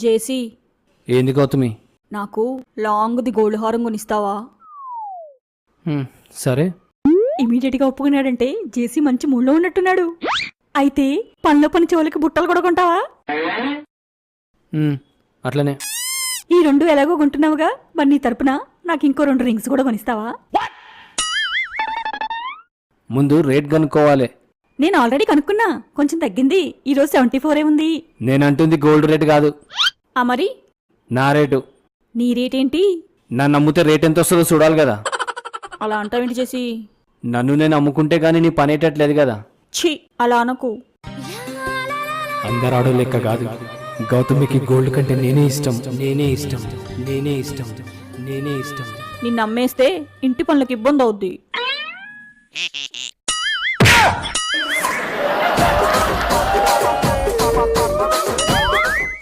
జేసీ, ఏంది గౌతమి? నాకు లాంగ్ది గోల్డ్ హారం కొనిస్తావా? సరే. ఇమీడియట్గా ఒప్పుకున్నాడంటే జేసీ మంచి మూడ్లో ఉన్నట్టున్నాడు. అయితే పనిలో పని చెవులకి బుట్టలు కూడా కొంటావా? అట్లనే. ఈ 2 ఎలాగో కొంటున్నావుగా, మరి నీ తరపున నాకు ఇంకో 2 రింగ్స్ కూడా కొనిస్తావా? ముందు రేట్ కనుక్కోవాలి. నేను ఆల్రెడీ కనుక్కున్నా, కొంచెం తగ్గింది. ఈరోజు 74 ఉంది. నేనంటుంది గోల్డ్ రేట్ కాదు, మరి నా రేటు. నీ రేట్ ఏంటి? నన్ను అమ్ముతే రేట్ ఎంత వస్తుందో చూడాలి కదా. అలా అంటావేంటి చేసి? నన్ను నేను అమ్ముకుంటే గానీ నీ పనేటట్లేదు కదా. ఛీ, అలా అనకు. అందరాడో లెక్క కాదు. గౌతమికి గోల్డ్ కంటే నేనే ఇష్టం, నేనే ఇష్టం, నేనే ఇష్టం, నేనే ఇష్టం. నిన్ను అమ్మేస్తే ఇంటి పనులకు ఇబ్బంది అవుద్ది.